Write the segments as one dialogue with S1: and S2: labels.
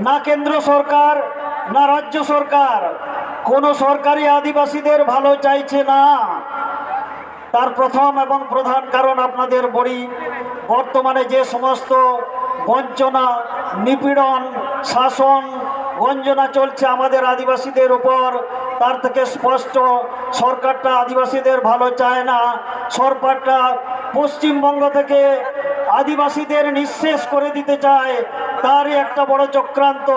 S1: না কেন্দ্র সরকার না রাজ্য সরকার কোনো সরকারি আদিবাসীদের ভালো চাইছে না। তার প্রথম এবং প্রধান কারণ আপনাদের বলি, বর্তমানে যে সমস্ত বঞ্চনা, নিপীড়ন, শাসন, গঞ্জনা চলছে আমাদের আদিবাসীদের উপর, তার থেকে স্পষ্ট সরকারটা আদিবাসীদের ভালো চায় না। সরকারটা পশ্চিমবঙ্গ থেকে আদিবাসীদের নিঃশেষ করে দিতে চায়, তারই একটা বড় চক্রান্ত।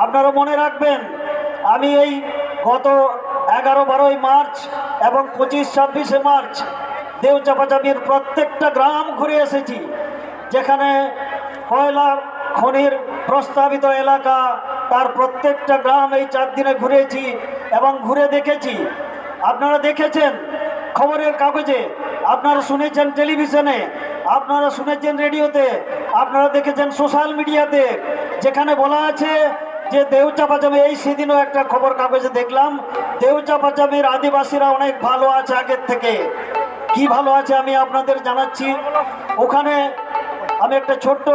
S1: আপনারা মনে রাখবেন, আমি এই গত 11-12 মার্চ এবং 25-26 মার্চ দেউচাপাচামির প্রত্যেকটা গ্রাম ঘুরে এসেছি, যেখানে কয়লা খনির প্রস্তাবিত এলাকা, তার প্রত্যেকটা গ্রাম এই 4 দিনে ঘুরেছি এবং ঘুরে দেখেছি। আপনারা দেখেছেন খবরের কাগজে, আপনারা শুনেছেন টেলিভিশনে, আপনারা শুনেছেন রেডিওতে, আপনারা দেখেছেন সোশ্যাল মিডিয়াতে, যেখানে বলা আছে যে দেউচাপাচামি, এই সেদিনও একটা খবর কাগজে দেখলাম, দেউচাপাচামির আদিবাসীরা অনেক ভালো আছে আগের থেকে। কি ভালো আছে আমি আপনাদের জানাচ্ছি। ওখানে আমি একটা ছোট্ট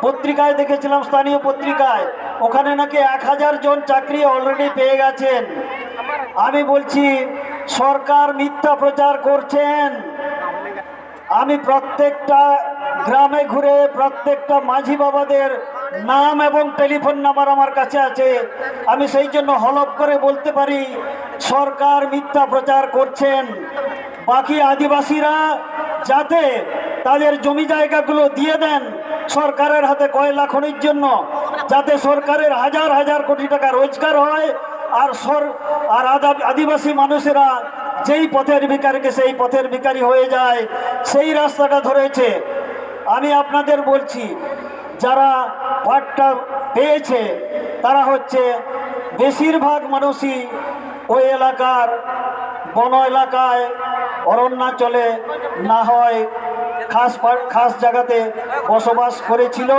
S1: পত্রিকায় দেখেছিলাম, স্থানীয় পত্রিকায়, ওখানে নাকি 1000 জন চাকরি অলরেডি পেয়ে গেছেন। আমি বলছি সরকার মিথ্যা প্রচার করছেন। আমি প্রত্যেকটা গ্রামে ঘুরে প্রত্যেকটা মাঝি বাবাদের নাম এবং টেলিফোন নাম্বার আমার কাছে আছে। আমি সেই জন্য হলফ করে বলতে পারি সরকার মিথ্যা প্রচার করছেন। বাকি আদিবাসীরা যাতে তাদের জমি জায়গাগুলো দিয়ে দেন সরকারের হাতে কয়লা খনির জন্য, যাতে সরকারের হাজার হাজার কোটি টাকা রোজগার হয়, আর আদিবাসী মানুষেরা যেই পথের ভিখারিকে সেই পথের ভিখারি হয়ে যায়, সেই রাস্তাটা ধরেছে। আমি আপনাদের বলছি, যারা পাট্টা পেয়েছে তারা হচ্ছে বেশিরভাগ মানুষই ওই এলাকার বন এলাকায়, অরণ্যাঞ্চলে, না হয় খাস জায়গাতে বসবাস করেছিল।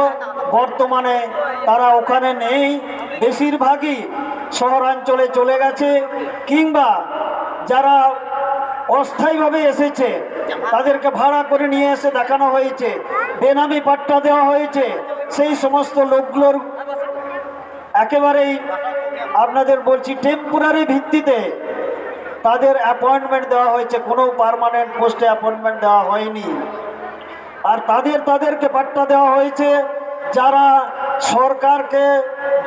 S1: বর্তমানে তারা ওখানে নেই, বেশিরভাগই শহরাঞ্চলে চলে গেছে, কিংবা যারা অস্থায়ীভাবে এসেছে তাদেরকে ভাড়া করে নিয়ে এসে দেখানো হয়েছে, বেনামি পাট্টা দেওয়া হয়েছে। সেই সমস্ত লোকগুলোর একেবারেই আপনাদের বলছি টেম্পোরারি ভিত্তিতে তাদের অ্যাপয়েন্টমেন্ট দেওয়া হয়েছে, কোনো পার্মানেন্ট পোস্টে অ্যাপয়েন্টমেন্ট দেওয়া হয়নি। আর তাদেরকে পাট্টা দেওয়া হয়েছে যারা সরকারকে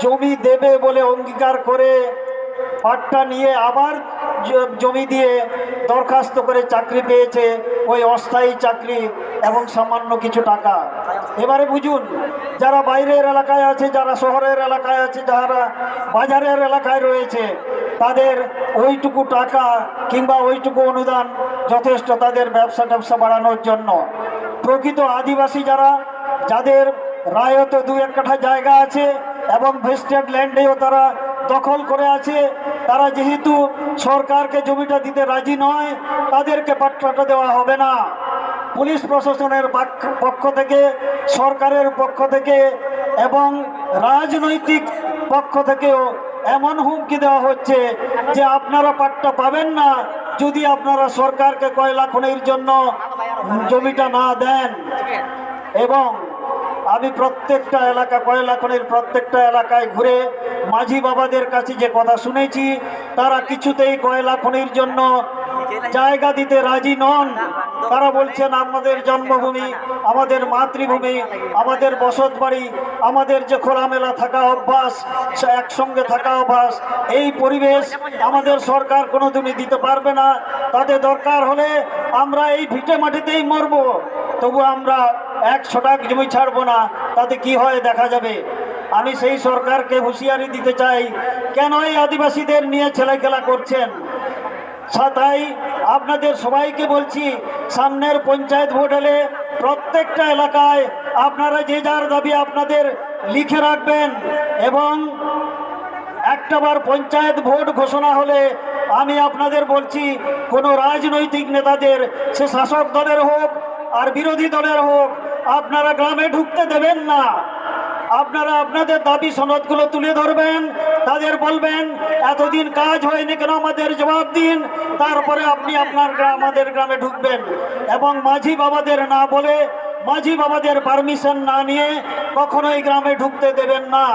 S1: জমি দেবে বলে অঙ্গীকার করে পাট্টা নিয়ে আবার জমি দিয়ে দরখাস্ত করে চাকরি পেয়েছে, ওই অস্থায়ী চাকরি এবং সামান্য কিছু টাকা। এবারে বুঝুন, যারা বাইরের এলাকায় আছে, যারা শহরের এলাকায় আছে, যারা বাজারের এলাকায় রয়েছে, তাদের ওইটুকু টাকা কিংবা ওইটুকু অনুদান যথেষ্ট তাদের ব্যবসা বাড়ানোর জন্য। প্রকৃত আদিবাসী যাদের রায়ত 2-1 কাঠা জায়গা আছে এবং ভেস্টেড ল্যান্ডেও তারা দখল করে আছে, তারা যেহেতু সরকারকে জমিটা দিতে রাজি নয়, তাদেরকে পাট্টাটা দেওয়া হবে না। পুলিশ প্রশাসনের পক্ষ থেকে, সরকারের পক্ষ থেকে এবং রাজনৈতিক পক্ষ থেকেও এমন হুমকি দেওয়া হচ্ছে যে আপনারা পাট্টা পাবেন না যদি আপনারা সরকারকে কয়লা খনির জন্য জমিটা না দেন। এবং আমি প্রত্যেকটা এলাকা, কয়লা খনির প্রত্যেকটা এলাকায় ঘুরে মাঝি বাবাদের কাছে যে কথা শুনেছি, তারা কিছুতেই কয়লা খনির জন্য জায়গা দিতে রাজি নন। তারা বলছেন আমাদের জন্মভূমি, আমাদের মাতৃভূমি, আমাদের বসত বাড়ি, আমাদের যে খোলামেলা থাকা অভ্যাস, একসঙ্গে থাকা অভ্যাস, এই পরিবেশ আমাদের সরকার কোনোদিনই দিতে পারবে না। তাদের দরকার হলে আমরা এই ভিটে মাটিতেই মরব, তবু আমরা 100 টাকা জমি ছাড়বো না, তাতে কি হয় দেখা যাবে। আমি সেই সরকারকে হুঁশিয়ারি দিতে চাই, কেন এই আদিবাসীদের নিয়ে ছেলেখেলা করছেন। তাই আপনাদের সবাইকে বলছি, সামনের পঞ্চায়েত ভোট এলে প্রত্যেকটা এলাকায় আপনারা যে যার দাবি আপনাদের লিখে রাখবেন, এবং একটাবার পঞ্চায়েত ভোট ঘোষণা হলে আমি আপনাদের বলছি, কোনো রাজনৈতিক নেতাদের, সে শাসক দলের হোক আর বিরোধী দলের হোক, আপনারা গ্রামে ঢুকতে দেবেন না। আপনারা আপনাদের দাবি সনদগুলো তুলে ধরবেন, তাদের বলবেন এতদিন কাজ হয়নি কেন, আমাদের জবাব দিন, তারপরে আপনি আমাদের গ্রামে ঢুকবেন। এবং মাঝি বাবাদের না বলে মাঝি বাবাদের পারমিশন না নিয়ে কখনোই গ্রামে ঢুকতে দেবেন না।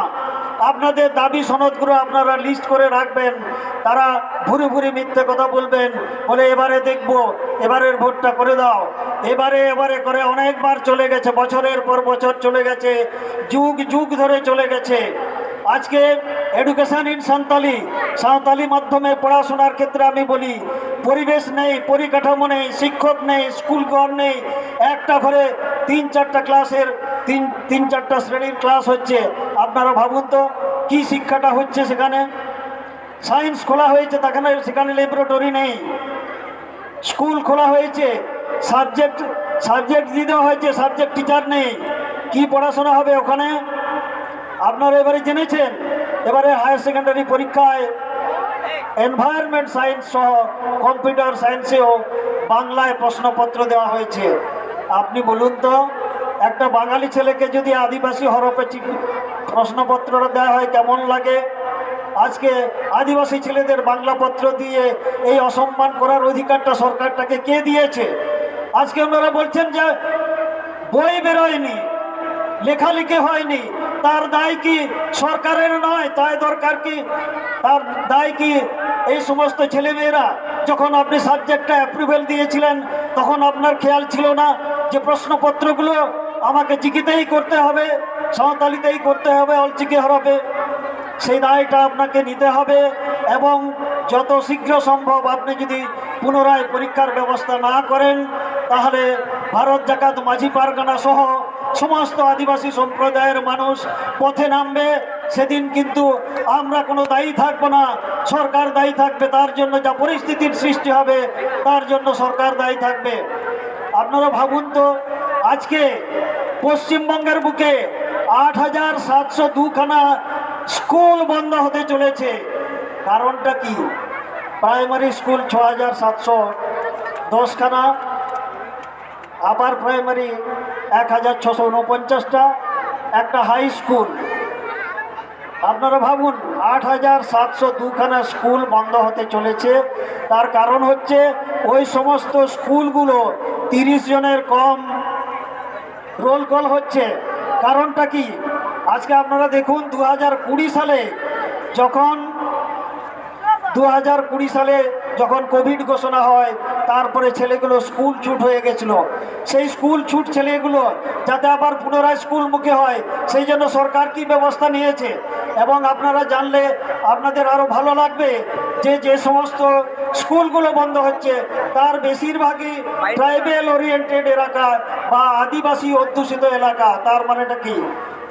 S1: আপনাদের দাবি সনদগুলো আপনারা লিস্ট করে রাখবেন। তারা ভুরি ভুরি মিথ্যে কথা বলবেন, বলে এবারে দেখব, এবারের ভোটটা করে দাও, এবারে করে অনেকবার চলে গেছে, বছরের পর বছর চলে গেছে, যুগ যুগ ধরে চলে গেছে। আজকে এডুকেশন ইন সাঁওতালি মাধ্যমে পড়াশোনার ক্ষেত্রে আমি বলি পরিবেশ নেই, পরিকাঠামো নেই, শিক্ষক নেই, স্কুল ঘর নেই। একটা ঘরে 3-4টা ক্লাসের 3-4টা শ্রেণীর ক্লাস হচ্ছে। আপনারা ভাবুন তো কি শিক্ষাটা হচ্ছে সেখানে। সায়েন্স খোলা হয়েছে, সেখানে ল্যাবরেটরি নেই। স্কুল খোলা হয়েছে, সাবজেক্ট দিতে হয়েছে, সাবজেক্ট টিচার নেই। কি পড়াশোনা হবে ওখানে? আপনারা এবারে জেনেছেন, এবারে হায়ার সেকেন্ডারি পরীক্ষায় এনভায়রনমেন্ট সায়েন্স সহ কম্পিউটার সায়েন্সেও বাংলায় প্রশ্নপত্র দেওয়া হয়েছে। আপনি বলুন তো, একটা বাঙালি ছেলেকে যদি আদিবাসী হরফে প্রশ্নপত্রটা দেওয়া হয় কেমন লাগে? আজকে আদিবাসী ছেলেদের বাংলা পত্র দিয়ে এই অসম্মান করার অধিকারটা সরকারটাকে কে দিয়েছে? আজকে ওনারা বলছেন যে বই বেরোয়নি, লেখালেখি হয়নি, তার দায় কি সরকারের নয়? তাই দরকার কি, তার দায় কি এই সমস্ত ছেলেমেয়েরা? যখন আপনি সাবজেক্টটা অ্যাপ্রুভেল দিয়েছিলেন তখন আপনার খেয়াল ছিল না যে প্রশ্নপত্রগুলো আমাকে চিকিতেই করতে হবে, সাঁওতালিতেই করতে হবে, অলচিকি হরফে? সেই দায়টা আপনাকে নিতে হবে এবং যত শীঘ্র সম্ভব আপনি যদি পুনরায় পরীক্ষার ব্যবস্থা না করেন তাহলে ভারত জাকাত মাঝি পারগানা সহ সমস্ত আদিবাসী সম্প্রদায়ের মানুষ পথে নামবে। সেদিন কিন্তু আমরা কোনো দায়ী থাকবো না, সরকার দায়ী থাকবে। তার জন্য যা পরিস্থিতির সৃষ্টি হবে তার জন্য সরকার দায়ী থাকবে। আপনারা ভাবুন তো, আজকে পশ্চিমবঙ্গের বুকে 8,702খানা স্কুল বন্ধ হতে চলেছে। কারণটা কি? প্রাইমারি স্কুল 6,710খানা, আপার প্রাইমারি 1,649টা, একটা হাই স্কুল। আপনারা ভাবুন 8,702খানা স্কুল বন্ধ হতে চলেছে। তার কারণ হচ্ছে ওই সমস্ত স্কুলগুলো 30 জনের কম রোল কল হচ্ছে। কারণটা কি? আজকে আপনারা দেখুন 2020 সালে যখন কোভিড ঘোষণা হয়, তারপরে ছেলেগুলো স্কুল ছুট হয়ে গেছিল। সেই স্কুল ছুট ছেলেগুলো যাতে আবার পুনরায় স্কুলমুখী হয় সেই জন্য সরকার কি ব্যবস্থা নিয়েছে। এবং আপনারা জানলে আপনাদের আরও ভালো লাগবে যে সমস্ত স্কুলগুলো বন্ধ হচ্ছে তার বেশিরভাগই ট্রাইবেল ওরিয়েন্টেড এলাকা বা আদিবাসী অধ্যুষিত এলাকা। তার মানেটা কি?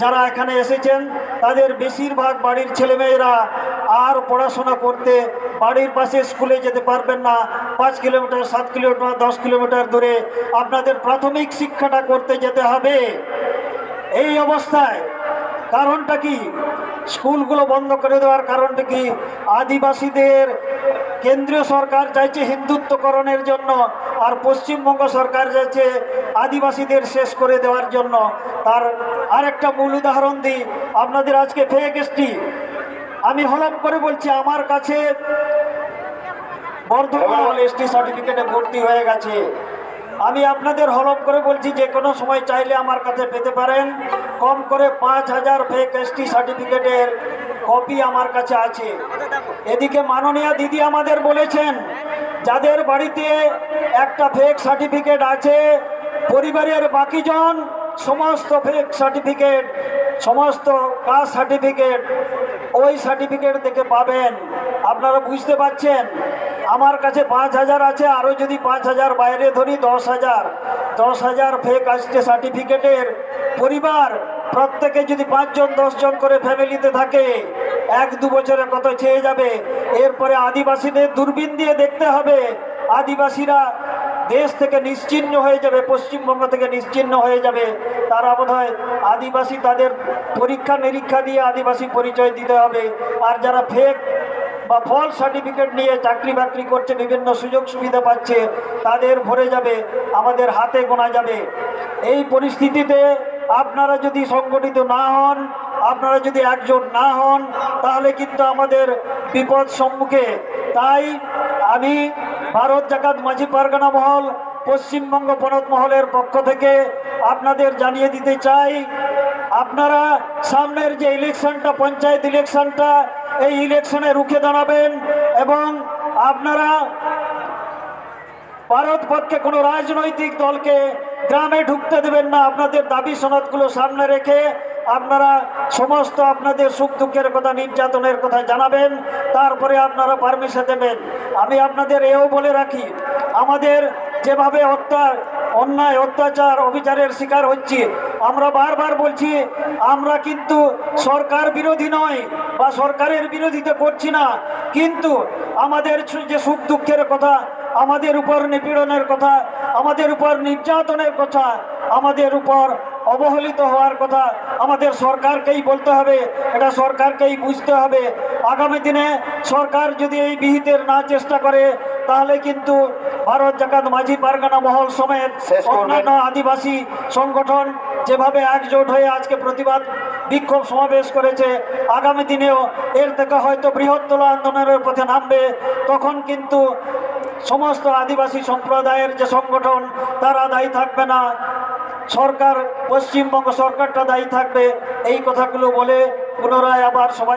S1: যারা এখানে এসেছেন তাদের বেশিরভাগ বাড়ির ছেলেমেয়েরা আর পড়াশোনা করতে বাড়ির পাশে স্কুলে যেতে পারবেন না। 5 কিলোমিটার, 7 কিলোমিটার, 10 কিলোমিটার দূরে আপনাদের প্রাথমিক শিক্ষাটা করতে যেতে হবে। এই অবস্থায় কারণটা কি? স্কুলগুলো বন্ধ করে দেওয়ার কারণটা কি? আদিবাসীদের কেন্দ্রীয় সরকার চাইছে হিন্দুত্বকরণের জন্য, আর পশ্চিমবঙ্গ সরকার চাইছে আদিবাসীদের শেষ করে দেওয়ার জন্য। তার আরেকটা মূল উদাহরণ দিই আপনাদের। আজকে ফেক এসটি, আমি হলফ করে বলছি, আমার কাছে বর্ধমান এসটি সার্টিফিকেটে ভর্তি হয়ে গেছে। আমি আপনাদের হলফ করে বলছি যে কোনো সময় চাইলে আমার কাছে পেতে পারেন। কম করে 5,000 ফেক এসটি সার্টিফিকেটের কপি আমার কাছে আছে। এদিকে মাননীয় দিদি আমাদের বলেছেন যাদের বাড়িতে একটা ফেক সার্টিফিকেট আছে পরিবারের বাকিজন সমস্ত ফেক সার্টিফিকেট, সমস্ত কাস্ট সার্টিফিকেট ওই সার্টিফিকেট থেকে পাবেন। আপনারা বুঝতে পারছেন? আমার কাছে 5,000 আছে, আরও যদি 5,000 বাইরে ধরি 10,000 ফেক আসছে সার্টিফিকেটের পরিবার। প্রত্যেকে যদি 5 জন 10 জন করে ফ্যামিলিতে থাকে 1-2 বছরে কত চেয়ে যাবে। এরপরে আদিবাসীদের দূরবীন দিয়ে দেখতে হবে। আদিবাসীরা দেশ থেকে নিশ্চিহ্ন হয়ে যাবে, পশ্চিমবঙ্গ থেকে নিশ্চিহ্ন হয়ে যাবে। তারা বোধহয় আদিবাসী, তাদের পরীক্ষা নিরীক্ষা দিয়ে আদিবাসী পরিচয় দিতে হবে। আর যারা ফেক বা ফলস সার্টিফিকেট নিয়ে চাকরি বাকরি করছে, বিভিন্ন সুযোগ সুবিধা পাচ্ছে, তাদের ভরে যাবে, আমাদের হাতে গোনা যাবে। এই পরিস্থিতিতে আপনারা যদি সংগঠিত না হন, আপনারা যদি একজোট না হন, তাহলে কিন্তু আমাদের বিপদ সম্মুখে। তাই আমি ভারত জাকাত মাঝি পারগানা মহল পশ্চিমবঙ্গ পনত মহলের পক্ষ থেকে আপনাদের জানিয়ে দিতে চাই, আপনারা সামনের যে ইলেকশনটা, পঞ্চায়েত ইলেকশনটা, এই ইলেকশনে রুখে দাঁড়াবেন এবং আপনারা ভারতপক্ষে কোনো রাজনৈতিক দলকে গ্রামে ঢুকতে দেবেন না। আপনাদের দাবি সনদগুলো সামনে রেখে আপনারা সমস্ত আপনাদের সুখ দুঃখের কথা, নির্যাতনের কথা জানাবেন, তারপরে আপনারা পারমিশন দেবেন। আমি আপনাদের এও বলে রাখি, আমাদের যেভাবে অন্যায় অত্যাচার অবিচারের শিকার হচ্ছে, আমরা বারবার বলছি, আমরা কিন্তু সরকার বিরোধী নয় বা সরকারের বিরোধিতা করছি না, কিন্তু আমাদের যে সুখ দুঃখের কথা, আমাদের উপর নিপীড়নের কথা, আমাদের উপর নির্যাতনের কথা, আমাদের উপর অবহেলিত হওয়ার কথা আমাদের সরকারকেই বলতে হবে, এটা সরকারকেই বুঝতে হবে। আগামী দিনে সরকার যদি এই বিহিতের না চেষ্টা করে, তাহলে কিন্তু ভারত জাকাত মাঝি পারগানা মহল সমেত অন্যান্য আদিবাসী সংগঠন যেভাবে একজোট হয়ে আজকে প্রতিবাদ বিক্ষোভ সমাবেশ করেছে, আগামী দিনেও এর থেকে হয়তো বৃহত্তর আন্দোলনের পথে নামবে। তখন কিন্তু সমস্ত আদিবাসী সম্প্রদায়ের যে সংগঠন, তারা দায়ী থাকবে না, সরকার, পশ্চিমবঙ্গ সরকারটা দায়ী থাকবে। এই কথাগুলো বলে পুনরায় আবার সবাই